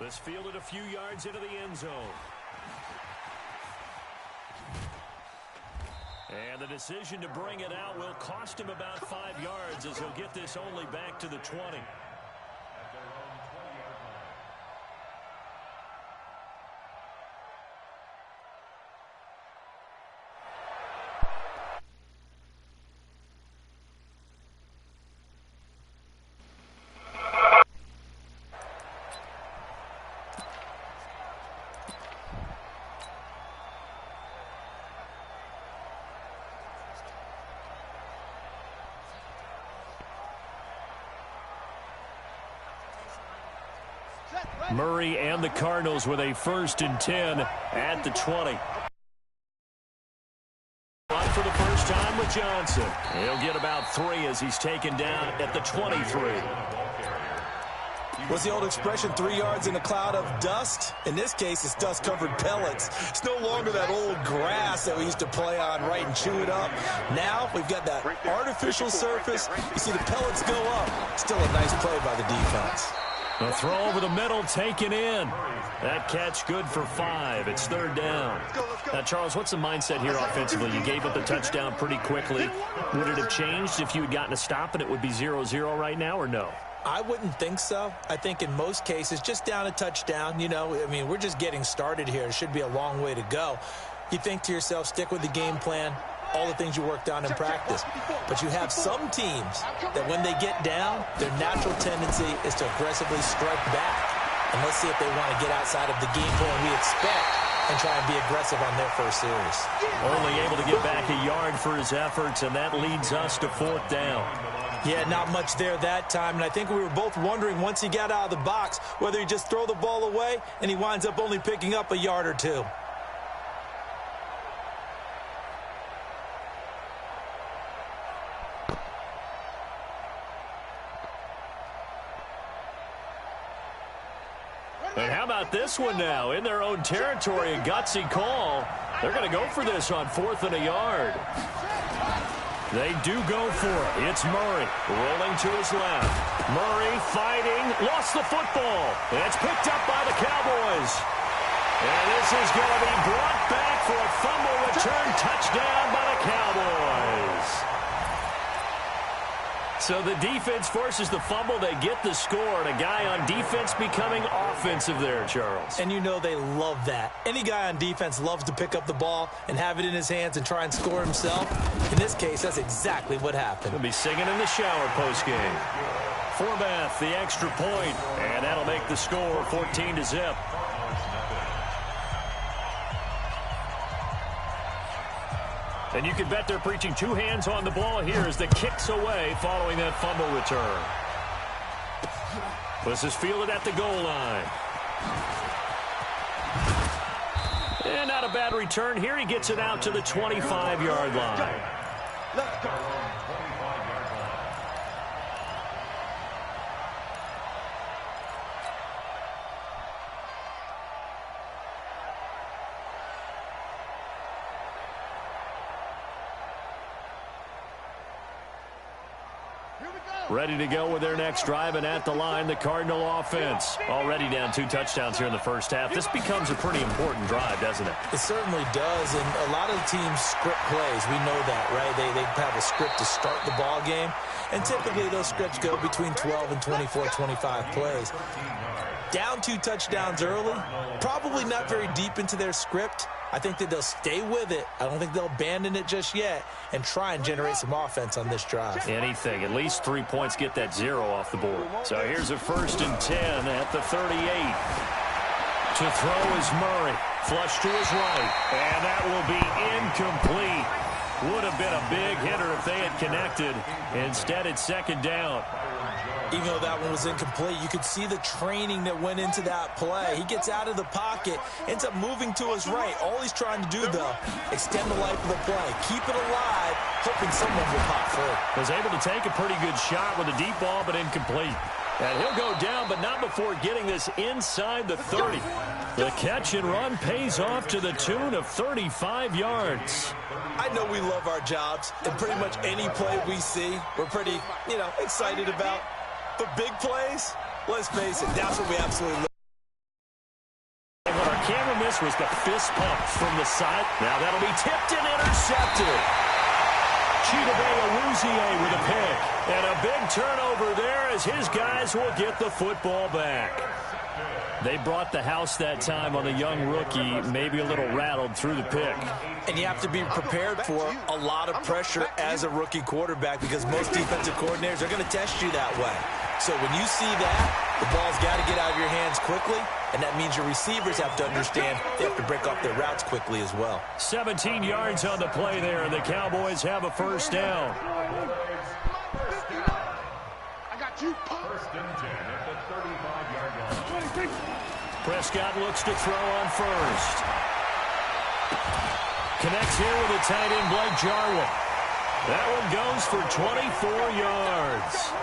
This fielded a few yards into the end zone. And the decision to bring it out will cost him about 5 yards as he'll get this only back to the 20. Murray and the Cardinals with a 1st and 10 at the 20. On for the first time with Johnson. He'll get about 3 as he's taken down at the 23. What's the old expression, 3 yards in a cloud of dust? In this case, it's dust-covered pellets. It's no longer that old grass that we used to play on, right, and chew it up. Now we've got that artificial surface. You see the pellets go up. Still a nice play by the defense. A throw over the middle taken in. That catch good for 5. It's 3rd down. Now, Charles, what's the mindset here offensively? You gave up the touchdown pretty quickly. Would it have changed if you had gotten a stop and it would be 0-0 right now, or no? I wouldn't think so. I think in most cases, just down a touchdown, you know, I mean, we're just getting started here. It should be a long way to go. You think to yourself, stick with the game plan, all the things you worked on in practice. But you have some teams that when they get down, their natural tendency is to aggressively strike back. And let's see if they want to get outside of the game plan we expect and try and be aggressive on their first series. Only able to get back a yard for his efforts, and that leads us to 4th down. Yeah, not much there that time, and I think we were both wondering once he got out of the box whether he just throw the ball away and he winds up only picking up a yard or 2. And how about this one now? In their own territory, a gutsy call. They're going to go for this on 4th and a yard. They do go for it. It's Murray rolling to his left. Murray fighting, lost the football. It's picked up by the Cowboys. And this is going to be brought back for a fumble return touchdown by the Cowboys. So the defense forces the fumble. They get the score, and a guy on defense becoming offensive there, Charles. And you know they love that. Any guy on defense loves to pick up the ball and have it in his hands and try and score himself. In this case, that's exactly what happened. He'll be singing in the shower postgame. Forbath, the extra point, and that'll make the score 14-0. And you can bet they're preaching 2 hands on the ball here as the kick's away following that fumble return. This is fielded at the goal line. And not a bad return here. He gets it out to the 25-yard line. Let's go. Ready to go with their next drive, and at the line, the Cardinal offense. Already down 2 touchdowns here in the first half. This becomes a pretty important drive, doesn't it? It certainly does, and a lot of teams script plays. We know that, right? They have a script to start the ball game, and typically those scripts go between 12 and 24, 25 plays. Down 2 touchdowns early, probably not very deep into their script. I think that they'll stay with it. I don't think they'll abandon it just yet and try and generate some offense on this drive. Anything. At least 3 points, get that 0 off the board. So here's a 1st and 10 at the 38. To throw is Murray. Flush to his right. And that will be incomplete. Would have been a big hitter if they had connected. Instead, it's 2nd down. Even though that one was incomplete, you could see the training that went into that play. He gets out of the pocket, ends up moving to his right. All he's trying to do, though, extend the life of the play. Keep it alive, hoping someone will pop through. Was able to take a pretty good shot with a deep ball, but incomplete. And he'll go down, but not before getting this inside the 30. The catch and run pays off to the tune of 35 yards. I know we love our jobs, and pretty much any play we see, we're pretty, excited about. But big plays, let's face it, that's what we absolutely love. can't miss was the fist pump from the side. Now that'll be tipped and intercepted. Chidobe Awuzie with a pick. And a big turnover there as his guys will get the football back. They brought the house that time on the young rookie, maybe a little rattled through the pick. And you have to be prepared for a lot of pressure as a rookie quarterback because most defensive coordinators are going to test you that way. So when you see that, the ball's got to get out of your hands quickly, and that means your receivers have to understand they have to break off their routes quickly as well. 17 yards on the play there, and the Cowboys have a first down. I got you. First and 10 at the 35-yard line. Prescott looks to throw on first. Connects here with a tight end, Blake Jarwin. That one goes for 24 yards.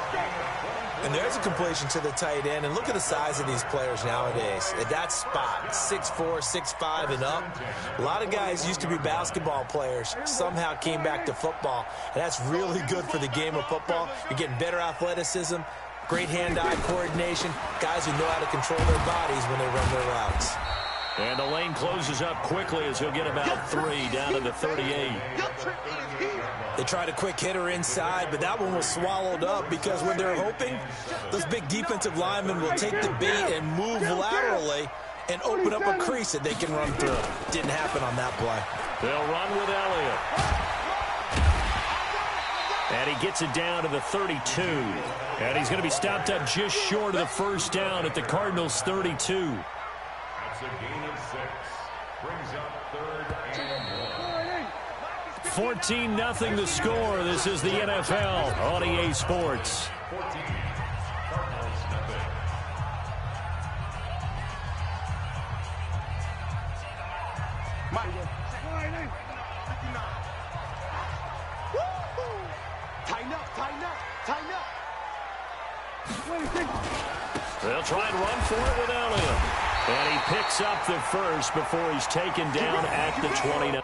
And there's a completion to the tight end. And look at the size of these players nowadays. At that spot, 6'4", 6'5", and up. A lot of guys used to be basketball players, somehow came back to football. And that's really good for the game of football. You're getting better athleticism, great hand-eye coordination, guys who know how to control their bodies when they run their routes. And the lane closes up quickly as he'll get about 3 down to the 38. They tried a quick hitter inside, but that one was swallowed up because when they're hoping, those big defensive linemen will take the bait and move laterally and open up a crease that they can run through. Didn't happen on that play. They'll run with Elliott. And he gets it down to the 32. And he's going to be stopped up just short of the first down at the Cardinals' 32. That's a gain of 6. Brings up 3rd and 1. 14-0 the score. This is the NFL on EA Sports. 14. Cardinals nothing. Tighten up, tighten up, tighten up. They'll try and run for it with Elliott. And he picks up the first before he's taken down at the 29.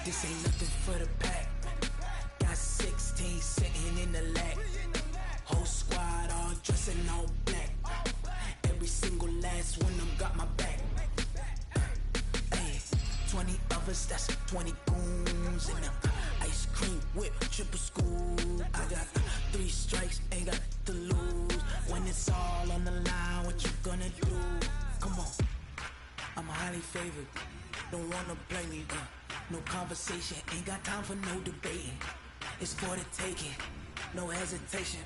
This ain't nothing for the pack. Got 16 sitting in the lap. Whole squad all dressing all black. Every single last one of them got my back. Hey, 20 of us, that's 20 goons in them. Ice cream whip, triple scoop. I got 3 strikes, ain't got to lose. When it's all on the line, what you gonna do? Come on, I'm highly favored. Don't wanna play me, no conversation, ain't got time for no debating. It's for the taking, no hesitation.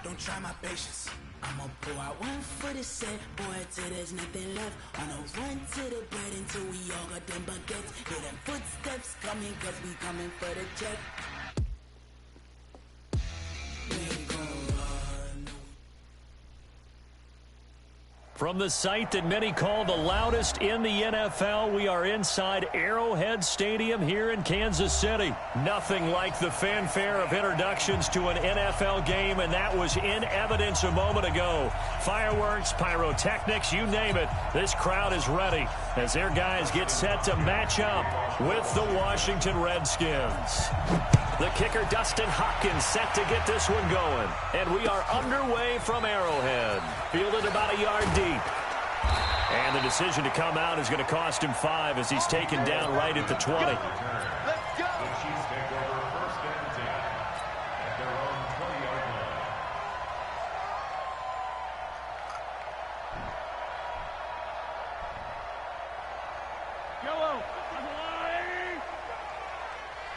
Don't try my patience. I'ma pour out one for the set, boy, till there's nothing left. On a run to the bread until we all got them baguettes. Hear them footsteps coming, cause we coming for the check. We ain't gon' run. From the site that many call the loudest in the NFL, we are inside Arrowhead Stadium here in Kansas City. Nothing like the fanfare of introductions to an NFL game, and that was in evidence a moment ago. Fireworks, pyrotechnics, you name it. This crowd is ready as their guys get set to match up with the Washington Redskins. The kicker, Dustin Hopkins, set to get this one going. And we are underway from Arrowhead. Fielded about a yard deep. And the decision to come out is going to cost him 5 as he's taken down right at the 20. Let's go. The Chiefs take over 1st and 10 at their own 20-yard line. Yellow.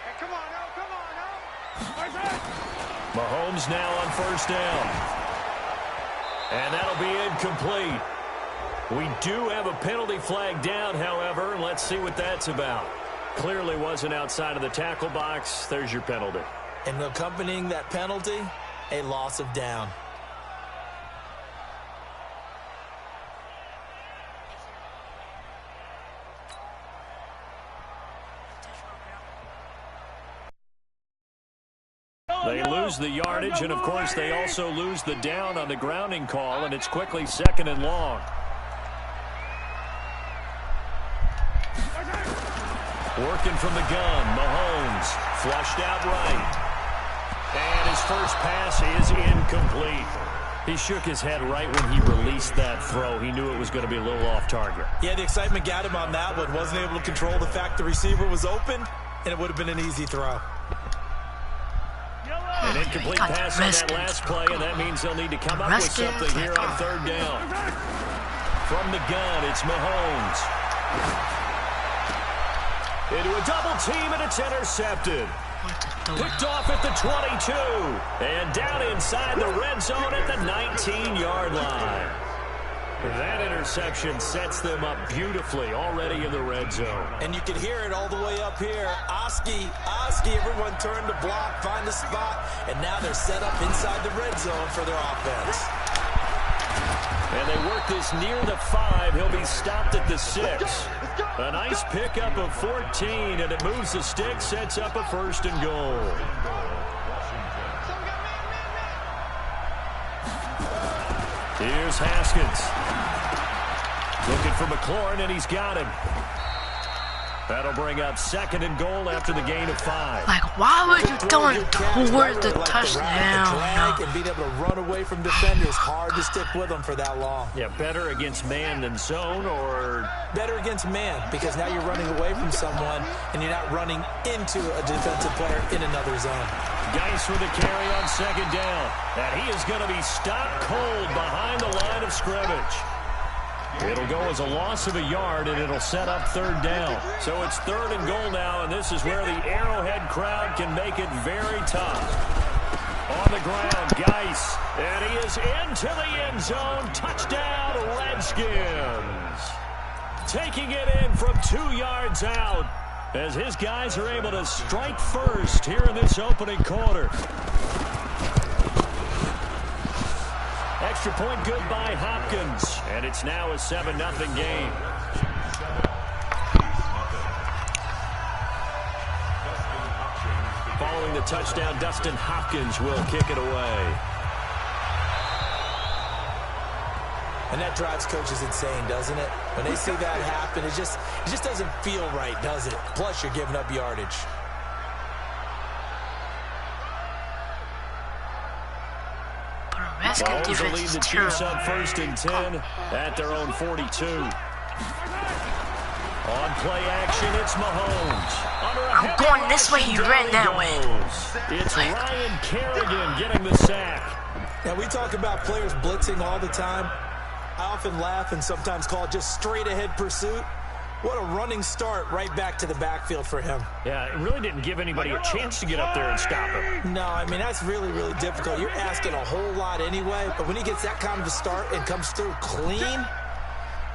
Hey, come on, now, come on, now. Mahomes now on first down. And that'll be incomplete. We do have a penalty flag down, however, and let's see what that's about. Clearly wasn't outside of the tackle box. There's your penalty. And accompanying that penalty, a loss of down. They lose the yardage, and, of course, they also lose the down on the grounding call, and it's quickly 2nd and long. Working from the gun, Mahomes flushed out right. And his first pass is incomplete. He shook his head right when he released that throw. He knew it was going to be a little off target. Yeah, the excitement got him on that one. Wasn't able to control the fact the receiver was open, and it would have been an easy throw. An incomplete pass on that last play, and that means they'll need to come up with something here on 3rd down. From the gun, it's Mahomes. Into a double team, and it's intercepted. Picked off at the 22. And down inside the red zone at the 19-yard line. That interception sets them up beautifully already in the red zone. And you can hear it all the way up here. Oski, everyone turned to block, find a spot, and now they're set up inside the red zone for their offense. And they work this near the 5. He'll be stopped at the 6. A nice pickup of 14, and it moves the stick, sets up a 1st and goal. Here's Haskins. Looking for McLaurin, and he's got him. That'll bring up 2nd and goal after the gain of 5. Like, why would you throw it toward the touchdown? And being able to run away from defenders, hard to stick with them for that long. Yeah, better against man than zone, or better against man, because now you're running away from someone and you're not running into a defensive player in another zone. Geis with a carry on 2nd down. And he is going to be stopped cold behind the line of scrimmage. It'll go as a loss of a yard, and it'll set up 3rd down. So it's 3rd and goal now, and this is where the Arrowhead crowd can make it very tough. On the ground, Geis, and he is into the end zone. Touchdown, Redskins. Taking it in from 2 yards out as his guys are able to strike first here in this opening quarter. Extra point good by Hopkins, and it's now a 7-0 game. Following the touchdown, Dustin Hopkins will kick it away. And that drives coaches insane, doesn't it? When they see that happen, it just doesn't feel right, does it? Plus, you're giving up yardage. Mahomes will lead the Chiefs up 1st and 10 at their own 42. On play action, it's Mahomes. I'm going this way, he ran that way. It's Ryan Kerrigan getting the sack. Now, we talk about players blitzing all the time. I often laugh and sometimes call it just straight-ahead pursuit. What a running start right back to the backfield for him. Yeah, it really didn't give anybody a chance to get up there and stop him. No, I mean, that's really, really difficult. You're asking a whole lot anyway, but when he gets that kind of a start and comes through clean,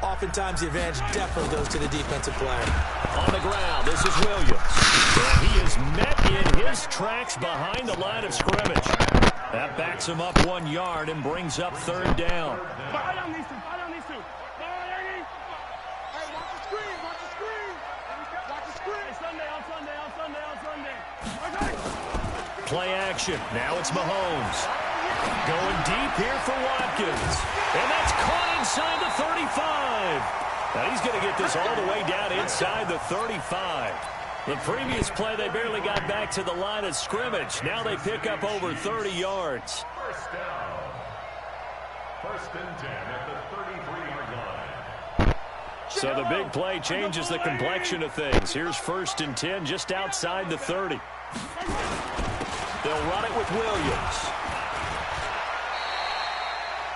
oftentimes the advantage definitely goes to the defensive player. On the ground, this is Williams. And he is met in his tracks behind the line of scrimmage. That backs him up 1 yard and brings up 3rd down. Fight on these two. Fight on these two. Hey, watch the screen. Watch the screen. Watch the screen. Sunday. Play action. Now it's Mahomes. Going deep here for Watkins. And that's caught inside the 35. Now he's going to get this all the way down inside the 35. The previous play, they barely got back to the line of scrimmage. Now they pick up over 30 yards. First down. 1st and 10 at the 33-yard line. So the big play changes the complexion of things. Here's 1st and 10 just outside the 30. They'll run it with Williams.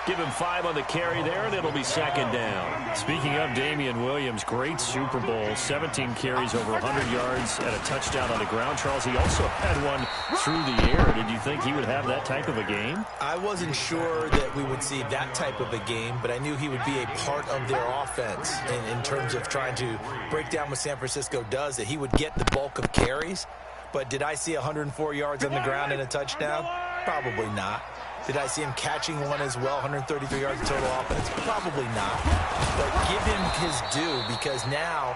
Give him 5 on the carry there, and it'll be second down. Speaking of Damian Williams, great Super Bowl, 17 carries over 100 yards and a touchdown on the ground. Charles, he also had one through the air. Did you think he would have that type of a game? I wasn't sure that we would see that type of a game, but I knew he would be a part of their offense in terms of trying to break down what San Francisco does, that he would get the bulk of carries. But did I see 104 yards on the ground and a touchdown? Probably not. Did I see him catching one as well, 133 yards of total offense? Probably not. But give him his due, because now,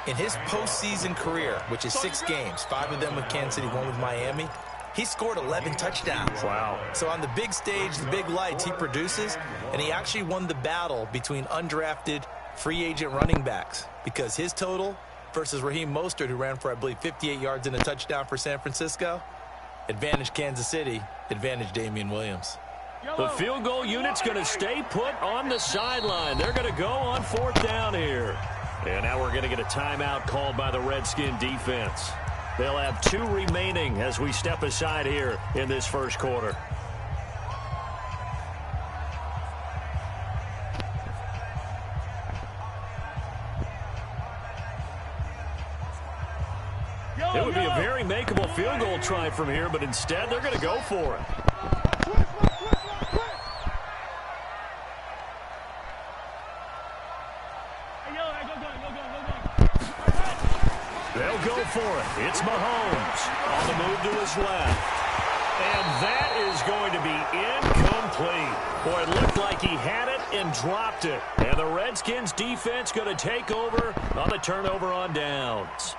in his postseason career, which is 6 games, 5 of them with Kansas City, 1 with Miami, he scored 11 touchdowns. Wow. So on the big stage, the big lights, he produces, and he actually won the battle between undrafted free agent running backs, because his total versus Raheem Mostert, who ran for, I believe, 58 yards and a touchdown for San Francisco, advantage Kansas City, advantage Damian Williams. The field goal unit's going to stay put on the sideline. They're going to go on 4th down here. And now we're going to get a timeout called by the Redskin defense. They'll have 2 remaining as we step aside here in this first quarter. It would be a very makeable field goal try from here, but instead they're going to go for it. They'll go for it. It's Mahomes on the move to his left. And that is going to be incomplete. Boy, it looked like he had it and dropped it. And the Redskins defense going to take over on the turnover on downs.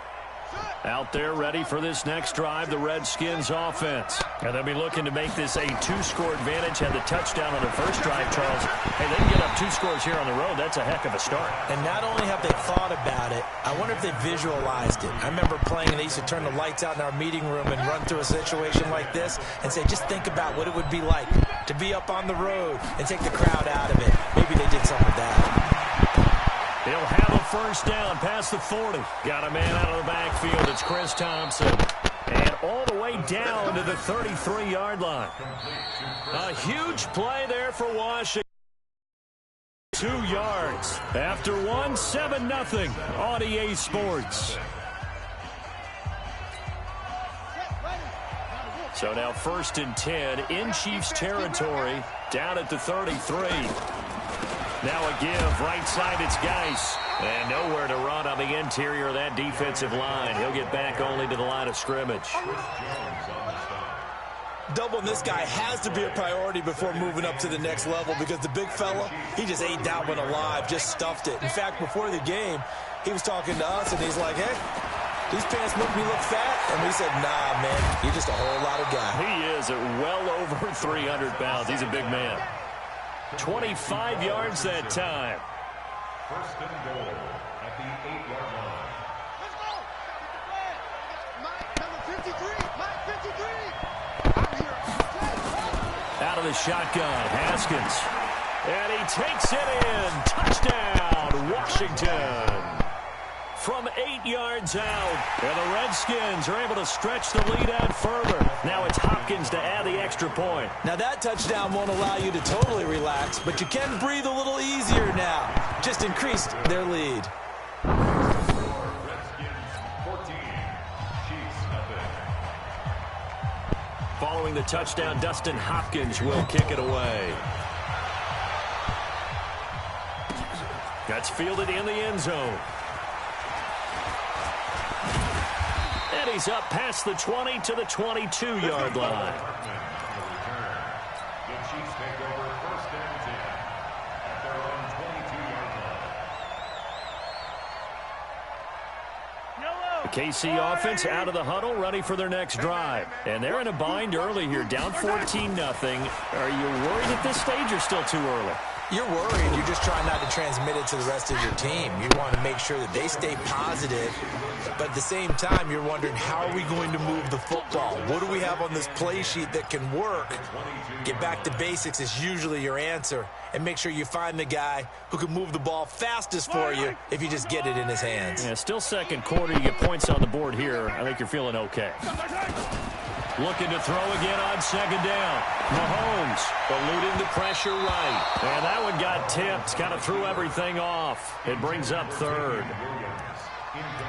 Out there ready for this next drive, the Redskins offense. And they'll be looking to make this a 2-score advantage. Had the touchdown on their first drive, Charles. Hey, they can get up 2 scores here on the road. That's a heck of a start. And not only have they thought about it, I wonder if they visualized it. I remember playing, and they used to turn the lights out in our meeting room and run through a situation like this and say, just think about what it would be like to be up on the road and take the crowd out of it. Maybe they did something with that. He'll have a first down past the 40. Got a man out of the backfield. It's Chris Thompson. And all the way down to the 33-yard line. A huge play there for Washington. 2 yards. After 1, 7-0 on EA Sports. So now 1st and 10 in Chiefs territory, down at the 33. Now a give, right side, it's Geis. And nowhere to run on the interior of that defensive line. He'll get back only to the line of scrimmage. Doubling this guy has to be a priority before moving up to the next level, because the big fella, he just ate that one alive, just stuffed it. In fact, before the game, he was talking to us, and he's like, hey, these pants make me look fat. And we said, nah, man, you're just a whole lot of guy. He is at well over 300 pounds. He's a big man. 25 yards that time. 1st and goal at the 8-yard line. Let's go. Mike, number 53. Mike, 53. I'm here. Out of the shotgun, Haskins. And he takes it in. Touchdown, Washington. From 8 yards out. And the Redskins are able to stretch the lead out further. Now it's Hopkins to add the extra point. Now that touchdown won't allow you to totally relax, but you can breathe a little easier now. Just increased their lead. Redskins 14, Chiefs nothing. Following the touchdown, Dustin Hopkins will kick it away. That's fielded in the end zone. And he's up past the 20 to the 22-yard line. The Chiefs take over 1st and 10 at their own 22-yard line. The KC offense out of the huddle, ready for their next drive. And they're in a bind early here, down 14-0. Are you worried at this stage or still too early? You're worried. You're just trying not to transmit it to the rest of your team. You want to make sure that they stay positive. But at the same time, you're wondering, how are we going to move the football? What do we have on this play sheet that can work? Get back to basics is usually your answer. And make sure you find the guy who can move the ball fastest for you if you just get it in his hands. Yeah, still second quarter. You get points on the board here. I think you're feeling okay. looking to throw again on second down. Mahomes eluding the pressure right. And that one got tipped, kind of threw everything off. It brings up third.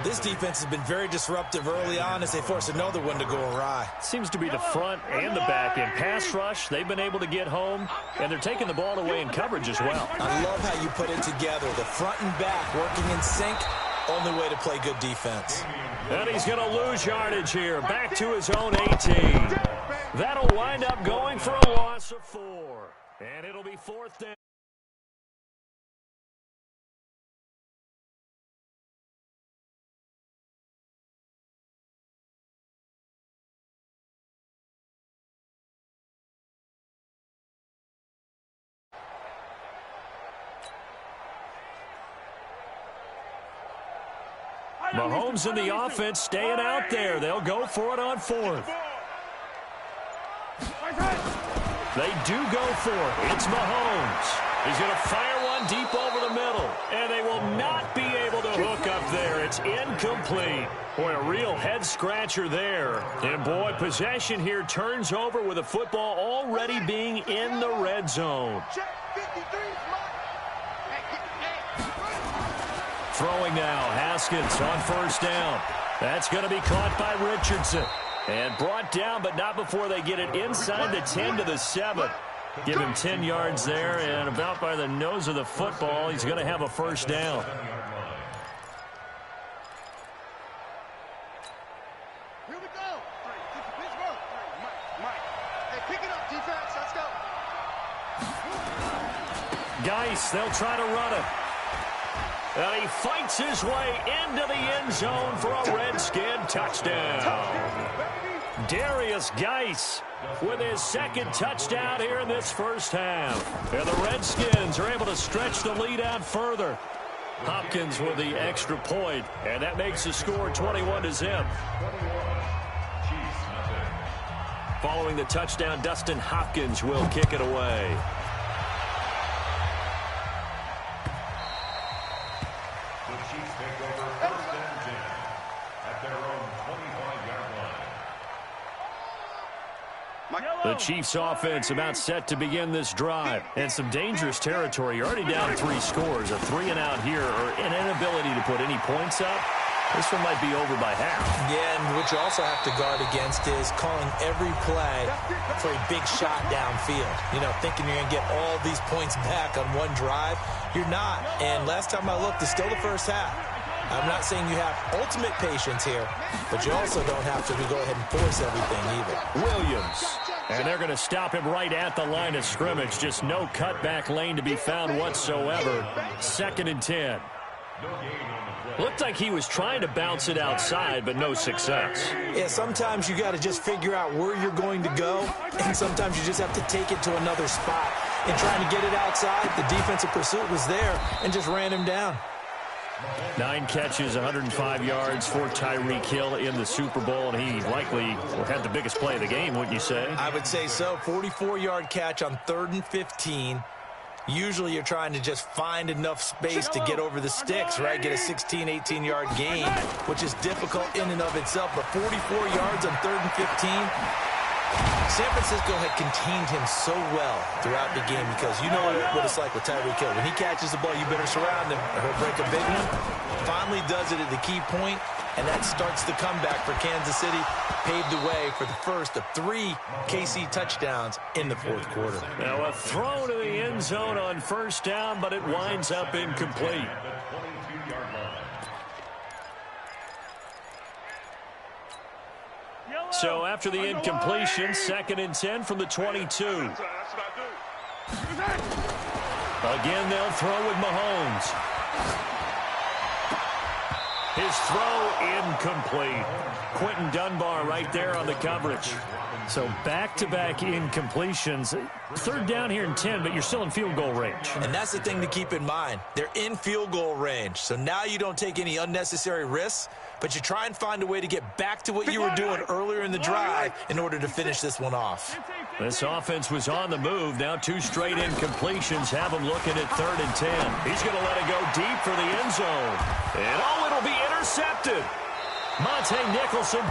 This defense has been very disruptive early on as they force another one to go awry. Seems to be the front and the back end. Pass rush, they've been able to get home, and they're taking the ball away in coverage as well. I love how you put it together. The front and back working in sync. Only way to play good defense. And he's going to lose yardage here. Back to his own 18. That'll wind up going for a loss of 4. And it'll be fourth down. Mahomes and the offense staying out there. They'll go for it on fourth. They do go for it. It's Mahomes. He's going to fire one deep over the middle. And they will not be able to hook up there. It's incomplete. Boy, a real head-scratcher there. And, boy, possession here turns over with the football already being in the red zone. Throwing now, Haskins on first down. That's going to be caught by Richardson. And brought down, but not before they get it inside the 10 to the 7. Give him 10 yards there, and about by the nose of the football, he's going to have a first down. Here we go. Mike. Hey, pick it up, defense. Let's go. Geis, they'll try to run it. And he fights his way into the end zone for a Redskin touchdown. Darius Geis with his second touchdown here in this first half. And the Redskins are able to stretch the lead out further. Hopkins with the extra point, and that makes the score 21-0. Following the touchdown, Dustin Hopkins will kick it away. The Chiefs offense about set to begin this drive. And some dangerous territory. You're already down 3 scores. A 3-and-out here or an inability to put any points up. This one might be over by half. Yeah, and what you also have to guard against is calling every play for a big shot downfield. You know, thinking you're going to get all these points back on one drive. You're not. And last time I looked, it's still the first half. I'm not saying you have ultimate patience here, but you also don't have to go ahead and force everything either. Williams. And they're going to stop him right at the line of scrimmage. Just no cutback lane to be found whatsoever. 2nd and 10. Looked like he was trying to bounce it outside, but no success. Yeah, sometimes you got to just figure out where you're going to go, and sometimes you just have to take it to another spot. And trying to get it outside, the defensive pursuit was there and just ran him down. 9 catches, 105 yards for Tyreek Hill in the Super Bowl, and he likely had the biggest play of the game, wouldn't you say? I would say so. 44-yard catch on 3rd and 15. Usually you're trying to just find enough space to get over the sticks, right? Get a 16, 18-yard gain, which is difficult in and of itself. But 44 yards on 3rd and 15. San Francisco had contained him so well throughout the game because you know what it's like with Tyreek Hill. When he catches the ball, you better surround him or he'll break a big one. Finally does it at the key point, and that starts the comeback for Kansas City. Paved the way for the first of 3 KC touchdowns in the 4th quarter. Now a throw to the end zone on first down, but it winds up incomplete. So after the incompletion, 2nd and 10 from the 22. Again, they'll throw with Mahomes. His throw incomplete. Quentin Dunbar right there on the coverage. So back-to-back incompletions. 3rd down here and 10, but you're still in field goal range. And that's the thing to keep in mind. They're in field goal range. So now you don't take any unnecessary risks, but you try and find a way to get back to what you were doing earlier in the drive in order to finish this one off. This offense was on the move. Now 2 straight incompletions have him looking at 3rd and 10. He's going to let it go deep for the end zone. And it'll be intercepted. Monte Nicholson.